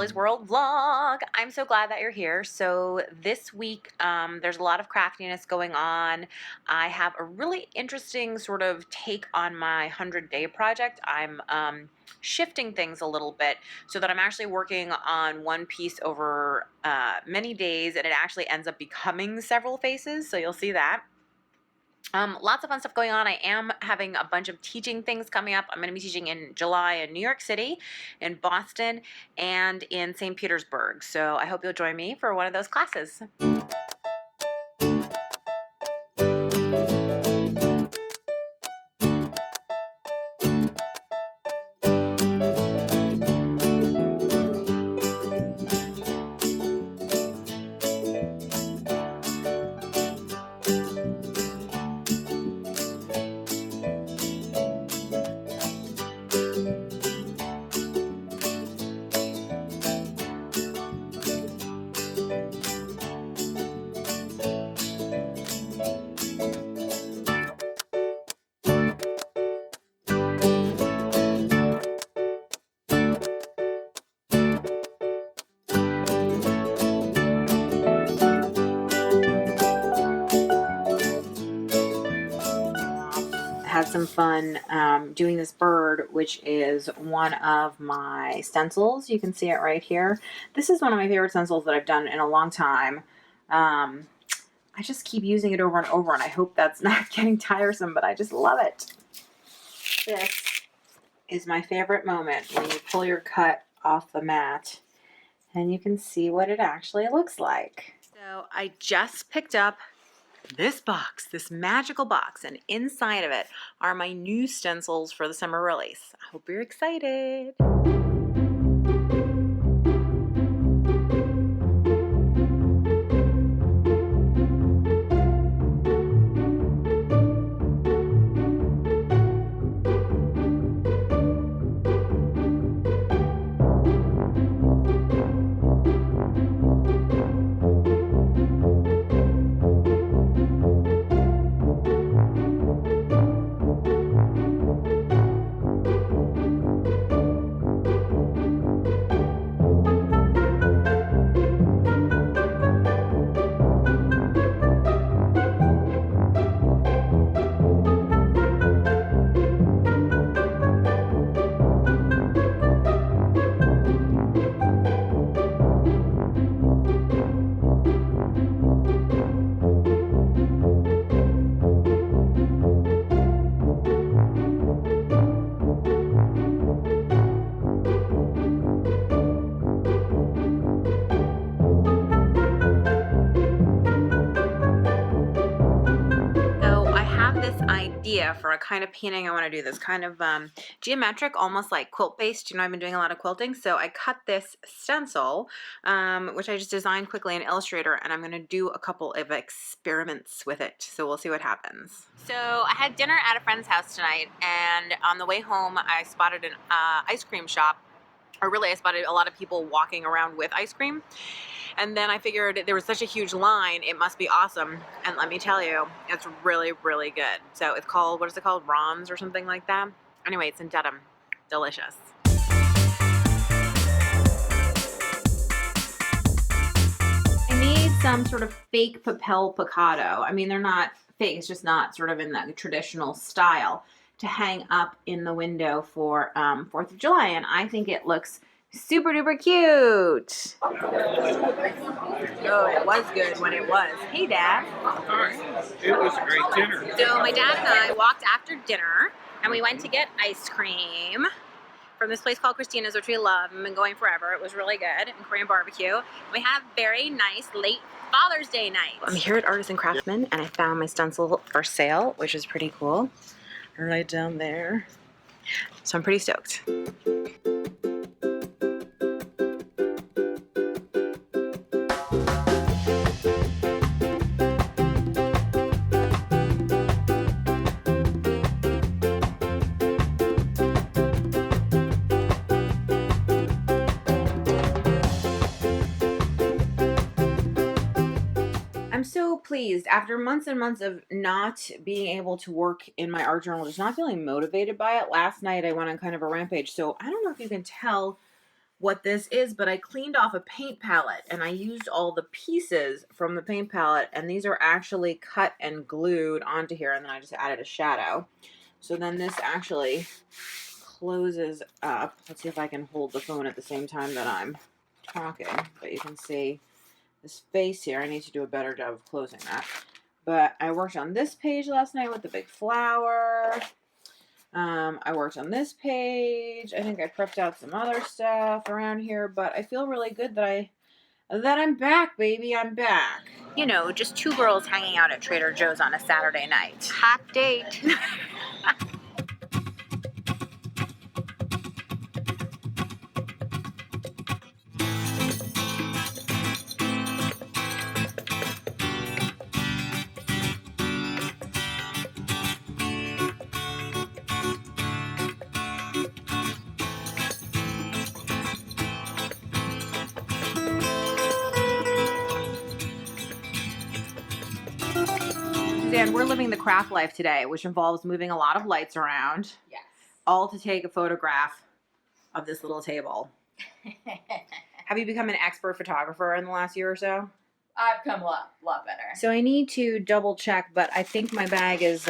Julie's World vlog. I'm so glad that you're here. So this week there's a lot of craftiness going on. I have a really interesting sort of take on my 100-day project. I'm shifting things a little bit so that I'm actually working on one piece over many days, and it actually ends up becoming several faces, so you'll see that. Lots of fun stuff going on. I am having a bunch of teaching things coming up. I'm going to be teaching in July in New York City, in Boston, and in St. Petersburg. So I hope you'll join me for one of those classes. Had some fun doing this bird, which is one of my stencils. You can see it right here. This is one of my favorite stencils that I've done in a long time. I just keep using it over and over, and I hope that's not getting tiresome, but I just love it. This is my favorite moment when you pull your cut off the mat and you can see what it actually looks like. So I just picked up this box, this magical box, and inside of it are my new stencils for the summer release. I hope you're excited. For a kind of painting I want to do, this kind of geometric, almost like quilt based. You know, I've been doing a lot of quilting, so I cut this stencil, which I just designed quickly in Illustrator, and I'm going to do a couple of experiments with it, so we'll see what happens. So I had dinner at a friend's house tonight, and on the way home I spotted an ice cream shop, or really I spotted a lot of people walking around with ice cream. And then I figured there was such a huge line, it must be awesome. And let me tell you, it's really, really good. So it's called, what is it called? Ron's or something like that. Anyway, it's in Dedham. Delicious. I made some sort of fake papel picado. I mean, they're not fake, it's just not sort of in that traditional style, to hang up in the window for 4th of July. And I think it looks super duper cute. Oh, it was good when it was. Hey, Dad. Hi. It was a great dinner. So my dad and I walked after dinner, and we went to get ice cream from this place called Christina's, which we love and been going forever. It was really good, and Korean barbecue. And we had a very nice late Father's Day night. I'm here at Artisan Craftsman, and I found my stencil for sale, which is pretty cool. Right down there. So I'm pretty stoked. I'm so pleased after months and months of not being able to work in my art journal, just not feeling motivated by it. Last night I went on kind of a rampage. So I don't know if you can tell what this is, but I cleaned off a paint palette and I used all the pieces from the paint palette, and these are actually cut and glued onto here, and then I just added a shadow. So then this actually closes up. Let's see if I can hold the phone at the same time that I'm talking, but you can see the space here. I need to do a better job of closing that. But I worked on this page last night with the big flower. I worked on this page. I think I prepped out some other stuff around here, but I feel really good that I'm back, baby. I'm back. You know, just two girls hanging out at Trader Joe's on a Saturday night. Hot date. Suzanne, we're living the craft life today, which involves moving a lot of lights around. Yes. All to take a photograph of this little table. Have you become an expert photographer in the last year or so? I've come a lot better. So I need to double check, but I think my bag is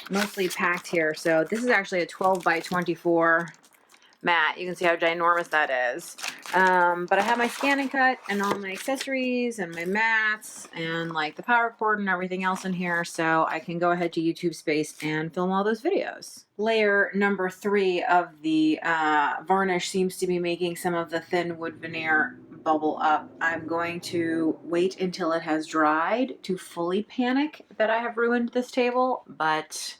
mostly packed here. So this is actually a 12 by 24 mat. You can see how ginormous that is. But I have my scan and cut and all my accessories and my mats and like the power cord and everything else in here, so I can go ahead to YouTube Space and film all those videos. Layer number 3 of the varnish seems to be making some of the thin wood veneer bubble up. I'm going to wait until it has dried to fully panic that I have ruined this table, but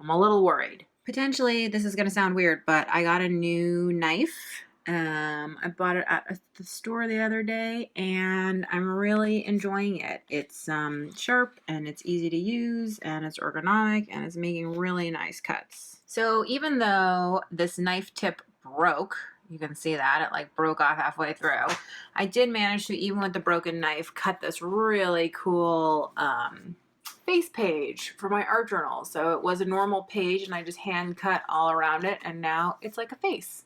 I'm a little worried. Potentially, this is going to sound weird, but I got a new knife. I bought it at the store the other day, and I'm really enjoying it. It's sharp, and it's easy to use, and it's ergonomic, and it's making really nice cuts. So even though this knife tip broke, you can see that it like broke off halfway through, I did manage to, even with the broken knife, cut this really cool face page for my art journal. So it was a normal page and I just hand cut all around it, and now it's like a face.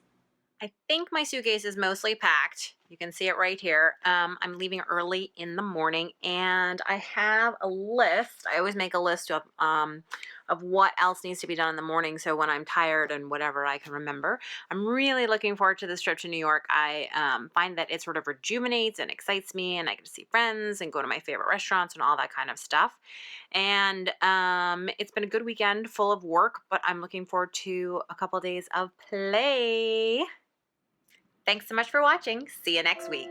I think my suitcase is mostly packed. You can see it right here. I'm leaving early in the morning, and I have a list. I always make a list of what else needs to be done in the morning, so when I'm tired and whatever, I can remember. I'm really looking forward to this trip to New York. I find that it sort of rejuvenates and excites me, and I get to see friends and go to my favorite restaurants and all that kind of stuff. And it's been a good weekend full of work, but I'm looking forward to a couple days of play. Thanks so much for watching. See you next week.